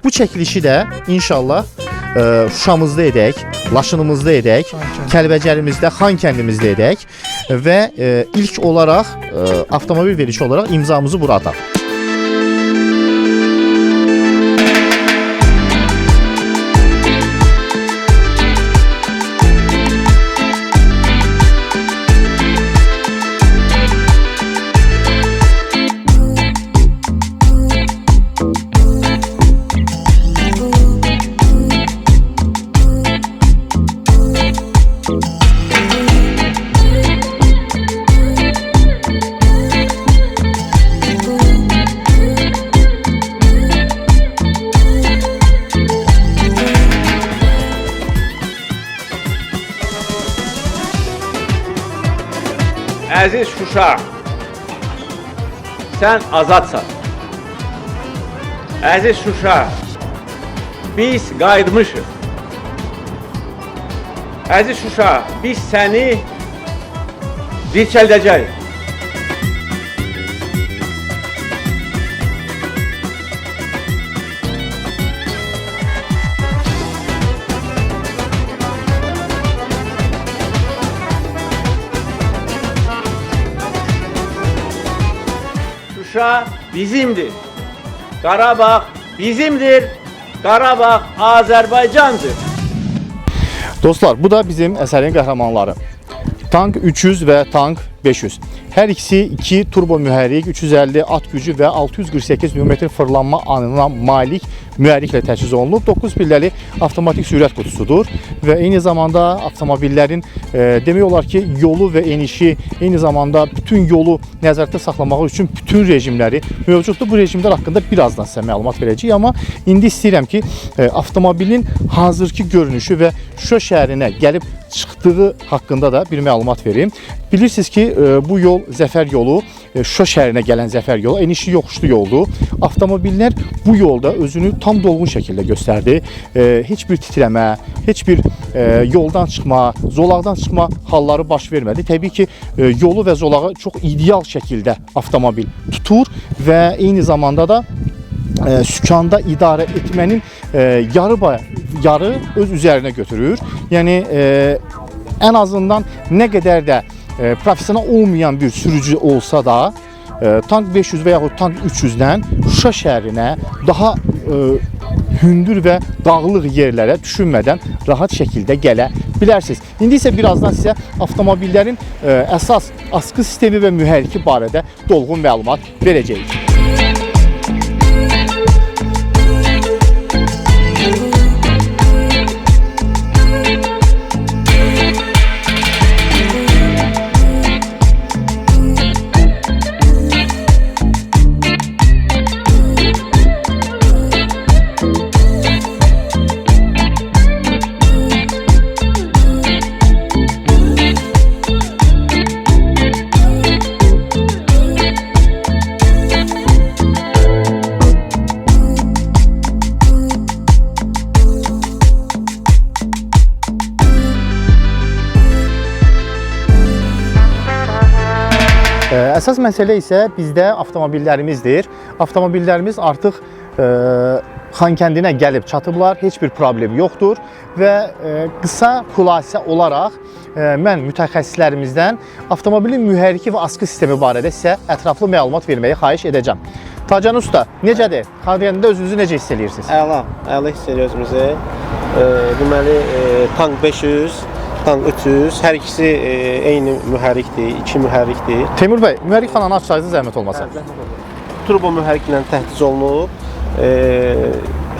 Bu çəkilişi də inşallah Şuşamızda edək, Laşınımızda edək, Kəlbəcərimizdə, Xankəndimizdə edək və ilk olaraq avtomobil verişi olaraq imzamızı bura ataq. Əziz Şuşa, sən azadsan. Əziz Şuşa, biz qayıtmışıq. Əziz Şuşa, biz səni dirçəldəcəyik. Şuşa bizimdir. Qarabağ bizimdir. Qarabağ Azərbaycandır. Dostlar, bu da bizim əsərin qəhrəmanları. Tank 300 və Tank 500. Hər ikisi 2 turbo mühərrik, 350 at gücü və 648 Nm fırlanma anına malik mühərriklə təchiz olunub. 9 pilləli avtomatik sürət qutusudur və eyni zamanda avtomobillərin demək olar ki, yolu və enişi, eyni zamanda bütün yolu nəzərdə saxlamaq üçün bütün rejimləri mövcuddur. Bu rejimlər haqqında birazdan sizə məlumat verəcəyik, amma indi istəyirəm ki, avtomobilin hazırki görünüşü və Şuşa şəhərinə gəlib çıxdığı haqqında da bir məlumat verim. Bilirsiniz ki, bu yol Zəfər yolu, Şuşa şəhərinə gələn Zəfər yolu, enişli yoxuşlu yoldur. Avtomobillər bu yolda özünü tam dolğun şəkildə göstərdi. Heç bir titrəmə, heç bir yoldan çıxma, zolaqdan çıxma halları baş vermədi. Təbii ki, yolu və zolağı çox ideal şəkildə avtomobil tutur və eyni zamanda da sükanda idarə etmənin yarı öz üzərinə götürür. Yəni, ən azından nə qədər də profesional olmayan bir sürücü olsa da, Tank 500 və yaxud Tank 300-dən Şuşa şəhərinə daha hündür və dağlıq yerlərə düşünmədən rahat şəkildə gələ bilərsiniz. İndi isə birazdan sizə avtomobillərin əsas askı sistemi və mühərriki barədə dolğun məlumat verəcəyik. Əsas məsələ isə bizdə avtomobillərimizdir. Avtomobillərimiz artıq Xankəndinə gəlib çatıblar, heç bir problem yoxdur və qısa xülasə olaraq mən mütəxəssislərimizdən avtomobilin mühərriki və askı sistemi barədə sizə ətraflı məlumat verməyi xahiş edəcəm. Tacan Usta, necədir? Xankəndində özünüzü necə hiss edirsiniz? Əla hiss edirik özümüzü. Deməli, Tank 500, Tank 300, hər ikisi eyni mühərrikdir, 2 mühərrikdir. Teymur bəy, mühərrik fananı açsaydı zəhmət olmasa. Turbo mühərriklə təchiz olunub.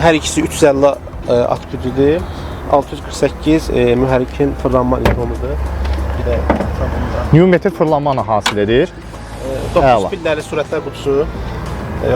Hər ikisi 350 at gücüdür. 648 mühərrikin fırlanma növümüzdür. Bir də Newmetr fırlanma hasil edir. 9 pilləli sürətlər qutusu.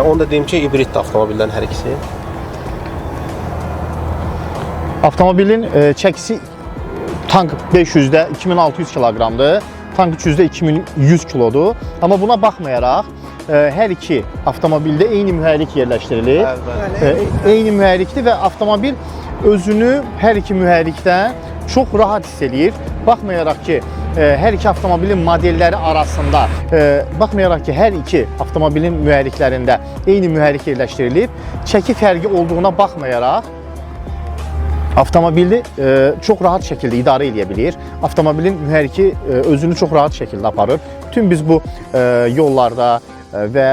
Onu da deyim ki, hibrid avtomobillərin hər ikisi. Avtomobilin çəkisi Tank 500-də 2600 kiloqramdır, Tank 300-də 2100 kilodur. Amma buna baxmayaraq, hər iki avtomobildə eyni mühərrik yerləşdirilir. Eyni mühərrikdir və avtomobil özünü hər iki mühərrikdən çox rahat hiss edir. Baxmayaraq ki, hər iki avtomobilin modelləri arasında baxmayaraq ki, hər iki avtomobilin mühərriklərində eyni mühərrik yerləşdirilib, çəki fərqi olduğuna baxmayaraq avtomobili çox rahat şəkildə idarə edə bilir. Avtomobilin mühərriki özünü çox rahat şəkildə aparır. Bütün biz bu yollarda və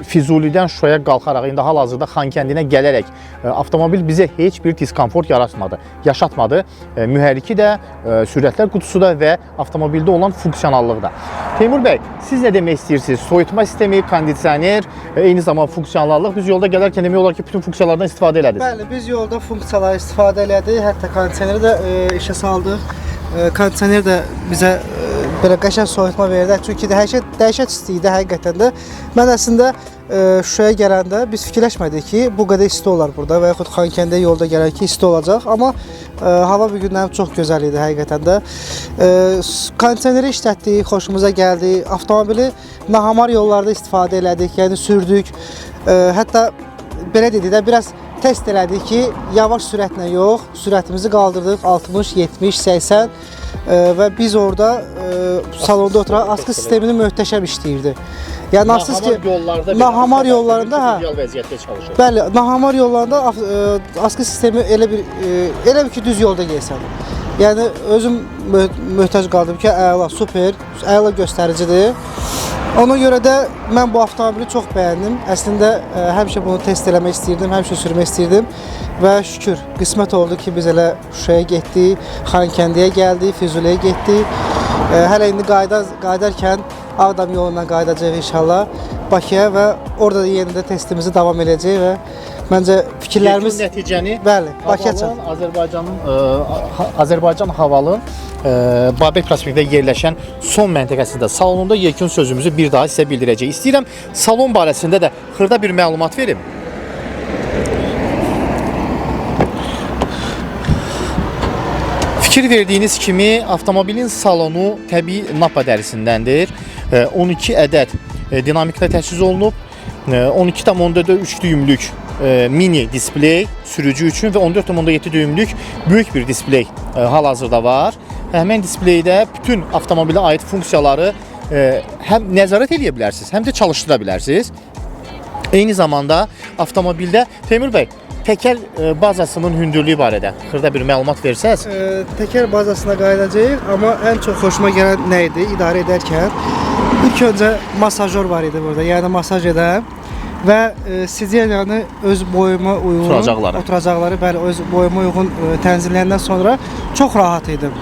Füzulidən Şuşaya qalxaraq, indi hal-hazırda Xankəndinə gələrək avtomobil bizə heç bir diskomfort yaşatmadı. Mühərriki də, sürətlər qutusu da və avtomobildə olan funksionallıq da. Teymur bəy, siz nə demək istəyirsiniz? Soyutma sistemi, kondisioner, eyni zamanda funksiyonallıq. Biz yolda gələrkən demək olar ki, bütün funksiyalardan istifadə elədiniz. Bəli, biz yolda funksiyaları istifadə elədik, hətta kondisioneri də işə saldıq. Kondisioner də bizə belə qəşəng soyutma verdi. Çünki dəhşət isti idi həqiqətən də. Mən əslində Şuşaya gələndə biz fikirləşmədik ki, bu qədər isti olar burada və yaxud Xankəndə yolda gələr ki, isti olacaq. Amma hava bu günlərim çox gözəl idi həqiqətən də. Kondisioneri işlətdik, xoşumuza gəldi. Avtomobili nahamar yollarda istifadə elədik, yəni sürdük. Hətta belə dedik də, biraz test elədik ki, yavaş sürətlə yox, sürətimizi qaldırdıq 60, 70, 80 və biz orada salonda oturaq askı sistemini möhtəşəm işləyirdi. Yəni nasıl ki, nahamar yollarında ideal vəziyyətdə çalışır. Bəli, nahamar yollarında askı sistemi elə bir ki, düz yolda gəlsən. Yəni özüm möhtac qaldım ki, əla, super, əla göstəricidir. Ona görə də mən bu avtomobili çox bəyəndim. Əslində həmişə bunu test eləmək istəyirdim, həmişə sürmək istəyirdim və şükür qismət oldu ki, biz elə Şuşaya getdik, Xankəndiyə gəldik, Füzuliyə getdik. Hələ indi qayıdarkən Ağdam yolundan qayıdacağıq inşallah Bakıya və orada da yenidə testimizi davam edəcəyik və məncə fikirlərimiz nəticəni bəli, Bakıya çatır. Azərbaycan Havalı Babək prospektində yerləşən son məntəqəsində salonunda yekun sözümüzü bir daha sizə bildirəcək. İstəyirəm salon barəsində də xırda bir məlumat verim. Fikir verdiyiniz kimi avtomobilin salonu təbii Napa dərisindəndir. 12 ədəd dinamiklə təchiz olunub. 12,3 düymlük mini displey sürücü üçün və 14,7 düymlük böyük bir displey hal-hazırda var. Həmin displeydə bütün avtomobilə aid funksiyaları həm nəzarət edə bilərsiniz, həm də çalışdıra bilərsiniz. Eyni zamanda avtomobildə Teymur bəy, təkər bazasının hündürlüyü barədə xırda bir məlumat versəz. Təkər bazasına qayıdacağıq, amma ən çox xoşuma gələn nə idi idarə edərkən? İlk öncə masajör var idi burada, yəni masaj edən və sidyenyanı öz boyuma uyğun oturacaqları bəli, öz boyuma uyğun tənzimləyəndən sonra çox rahat idim.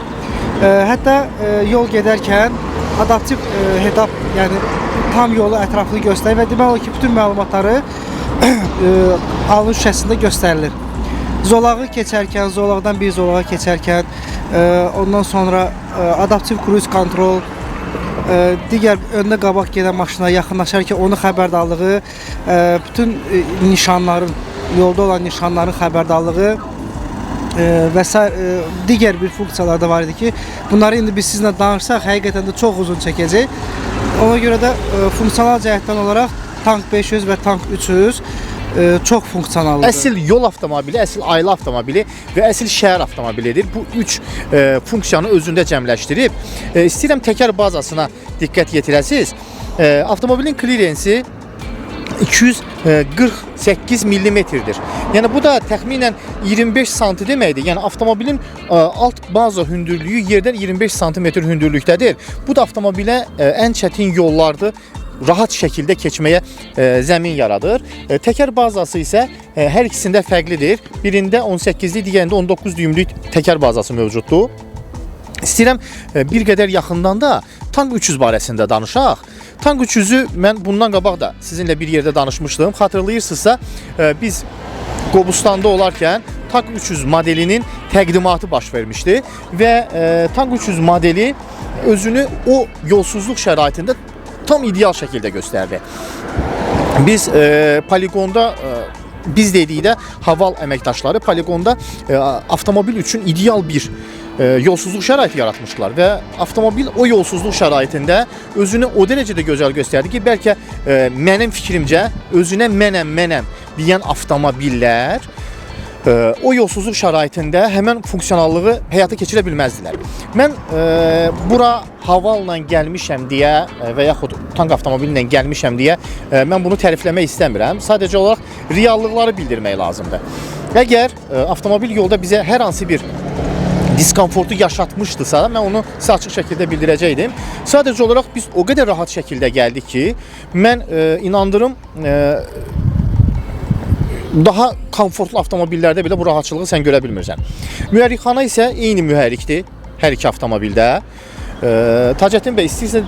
Hətta yol gedərkən adaptiv head-up, yəni tam yolu ətraflı göstərir və demək olar ki, bütün məlumatları alın şüşəsində göstərilir. Zolağı keçərkən, zolaqdan bir zolağa keçərkən, ondan sonra adaptiv cruise control, digər öndə qabaq gedən maşına yaxınlaşarkən onun xəbərdarlığı, bütün nişanların, yolda olan nişanların xəbərdarlığı və digər bir funksiyalar da var idi ki, bunları indi biz sizinlə danışsaq, həqiqətən də çox uzun çəkəcək. Ona görə də funksional cəhətdən olaraq Tank 500 və Tank 300 çox funksionallıdır. Əsl yol avtomobili, əsl ailə avtomobili və əsl şəhər avtomobilidir. Bu üç funksiyanı özündə cəmləşdirib. İstəyirəm təkər bazasına diqqət yetirəsiniz. Avtomobilin klirensi 248 mm-dir. Yəni bu da təxminən 25 sm deməkdir. Yəni avtomobilin alt baza hündürlüyü yerdən 25 sm hündürlükdədir. Bu da avtomobilə ən çətin yollarda rahat şəkildə keçməyə zəmin yaradır. Təkər bazası isə hər ikisində fərqlidir. Birində 18-lik, digərində 19 düymlük təkər bazası mövcuddur. İstəyirəm bir qədər yaxından da Tank 300 barəsində danışaq. Tank 300-ü mən bundan qabaq da sizinlə bir yerdə danışmışdım. Xatırlayırsınızsa biz Qobustanda olarkən Tank 300 modelinin təqdimatı baş vermişdi və Tank 300 modeli özünü o yolsuzluq şəraitində tam ideal şəkildə göstərdi. Biz poligonda biz dedikdə Haval əməkdaşları poligonda avtomobil üçün ideal bir yolsuzluq şəraiti yaratmışdılar və avtomobil o yolsuzluq şəraitində özünü o dərəcədə gözəl göstərdi ki, bəlkə mənim fikrimcə özünə mənəm deyən avtomobillər o yolsuzluq şəraitində həmən funksionallığı həyata keçirə bilməzdilər. Mən bura havalla gəlmişəm deyə və yaxud tank avtomobili ilə gəlmişəm deyə mən bunu tərifləmək istəmirəm. Sadəcə olaraq reallıqları bildirmək lazımdır. Əgər avtomobil yolda bizə hər hansı bir diskomfortu yaşatmışdısa, mən onu sizə açıq şəkildə bildirəcəkdim. Sadəcə olaraq biz o qədər rahat şəkildə gəldik ki, mən inandırım, daha komfortlu avtomobillərdə belə bu rahatçılığı sən görə bilmirsən. Mühərrikxana isə eyni mühərrikdir hər iki avtomobildə. Tacəddin bəy, istəyirsiniz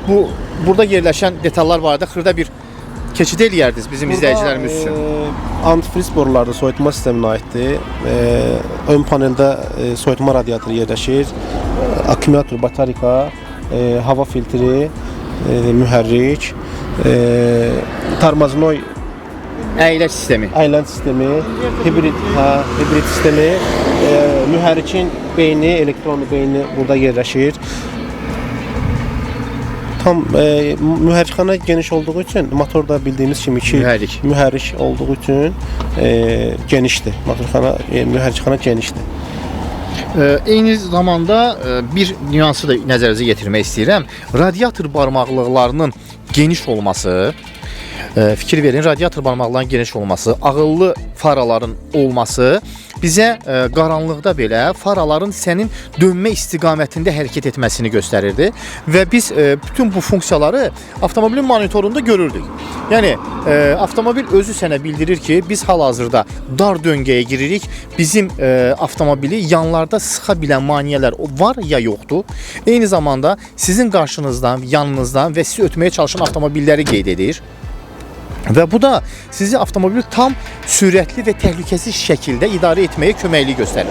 burada yerləşən detallar barədə xırda bir keçid eləyərdiniz bizim izləyicilərimiz üçün. Antifriz boruları soyutma sisteminə aiddir. Ön paneldə soyutma radiatoru yerləşir. Akkumulyator, batarika, hava filtri, mühərrik, tormoznoy Əyləc sistemi. əyləc sistemi, hibrid sistemi, mühərrikin beyni, elektronlu beyni burada yerləşir. Tam mühərrikxana geniş olduğu üçün, motor da bildiyimiz kimi ki, mühərrik olduğu üçün genişdir. Mühərrikxana genişdir. Eyni zamanda bir nüansı da nəzərinizə yetirmək istəyirəm. Radiator barmaqlıqlarının geniş olması, fikir verin, radiator barmaqlarının geniş olması, ağıllı faraların olması bizə qaranlıqda belə faraların sənin dönmə istiqamətində hərəkət etməsini göstərirdi və biz bütün bu funksiyaları avtomobilin monitorunda görürdük. Yəni avtomobil özü sənə bildirir ki, biz hal-hazırda dar döngəyə giririk. Bizim avtomobili yanlarda sıxa bilən maneələr var ya yoxdur. Eyni zamanda sizin qarşınızdan, yanınızdan və sizi ötməyə çalışan avtomobilləri qeyd edir. Və bu da sizi avtomobili tam sürətli və təhlükəsiz şəkildə idarə etməyə köməklik göstərir.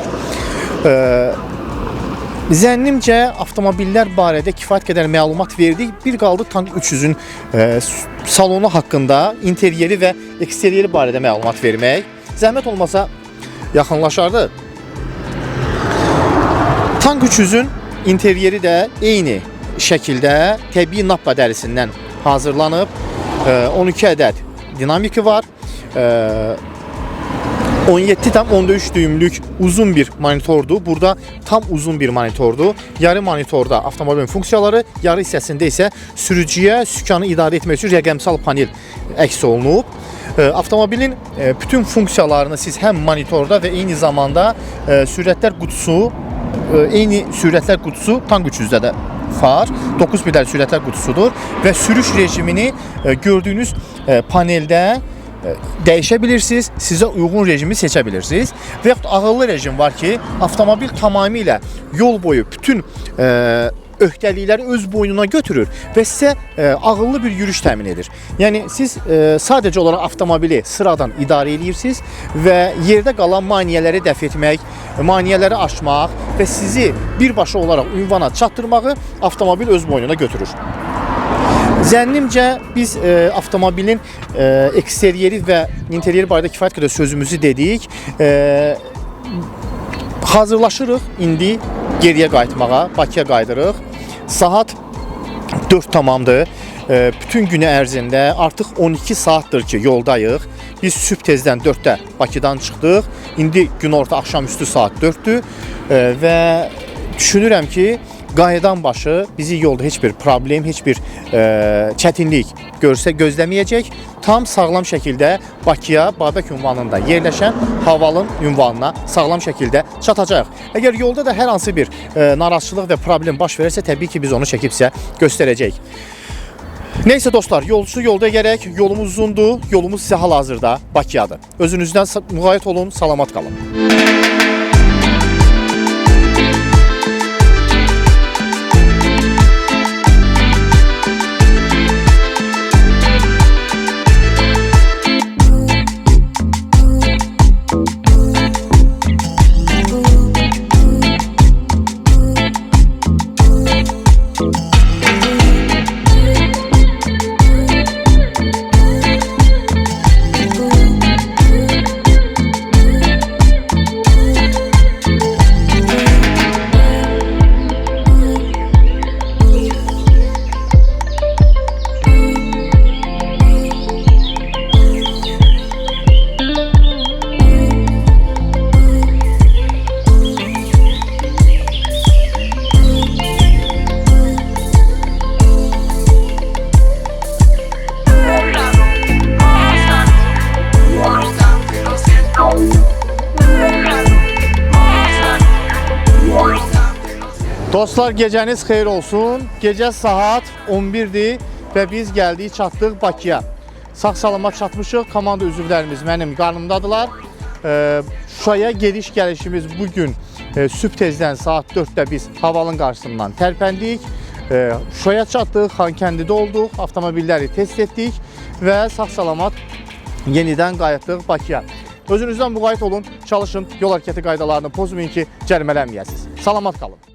Zənnimcə avtomobillər barədə kifayət qədər məlumat verdik. Bir qaldı Tank 300-ün salonu haqqında, interyeri və eksteryeri barədə məlumat vermək. Zəhmət olmasa yaxınlaşardı. Tank 300-ün interyeri də eyni şəkildə təbii nappa dərisindən hazırlanıb. 12 ədəd dinamiki var. 17,3 düymlük uzun bir monitordur. Burada tam uzun bir monitordur. Yarı monitorda avtomobilin funksiyaları, yarı hissəsində isə sürücüyə sükanı idarə etmək üçün rəqəmsal panel əks olunub. Avtomobilin bütün funksiyalarını siz həm monitorda və eyni zamanda sürətlər qutusu, eyni sürətlər qutusu Tank 300-də də var. 9 pedal sürətlər qutusudur və sürüş rejimini gördüyünüz paneldə dəyişə bilirsiniz, sizə uyğun rejimi seçə bilirsiniz. Və yaxud ağıllı rejim var ki, avtomobil tamamilə yol boyu bütün öhdəlikləri öz boynuna götürür və sizə ağıllı bir yürüş təmin edir. Yəni siz sadəcə olaraq avtomobili sıradan idarə edirsiniz və yerdə qalan maneələri dəf etmək, maneələri aşmaq və sizi birbaşa olaraq ünvana çatdırmağı avtomobil öz boynuna götürür. Zənnimcə biz avtomobilin eksteryeri və interyeri barədə kifayət qədər sözümüzü dedik. Hazırlaşırıq indi geriyə qayıtmağa, Bakıya qayıdırıq. Saat 4 tamamdır. Bütün günü ərzində artıq 12 saatdır ki, yoldayıq. Biz sübh tezdən 4-də Bakıdan çıxdıq. İndi günorta axşamüstü saat 4-dür və düşünürəm ki, qayıdan başı bizi yolda heç bir problem, heç bir çətinlik gözləməyəcək. Tam sağlam şəkildə Bakıya, Babək ünvanında yerləşən Havalın ünvanına sağlam şəkildə çatacaq. Əgər yolda da hər hansı bir narazıçılıq və problem baş verərsə, təbii ki, biz onu çəkib sizə göstərəcəyik. Neysə dostlar, yolcu yolda gərək, yolumuz uzundur, yolumuz sizə hal-hazırda Bakıyadır. Özünüzdən müğayət olun, salamat qalın. Dostlar, gecəniz xeyir olsun. Gecə saat 11-dir və biz gəldik, çatdıq Bakıya. Sağ-salamat çatmışıq. Komanda üzvlərimiz mənim qarnımdadılar. Şuşaya gediş gəlişimiz bugün sübh tezdən saat 4-də biz havalın qarşısından tərpəndik. Şuşaya çatdıq, Xankəndidə olduq, avtomobilləri test etdik və sağ-salamat yenidən qayıtdıq Bakıya. Özünüzdən müğayət olun, çalışın, yol hərəkəti qaydalarını pozmayın ki, cərimələnməyəsiniz. Salamat qalın.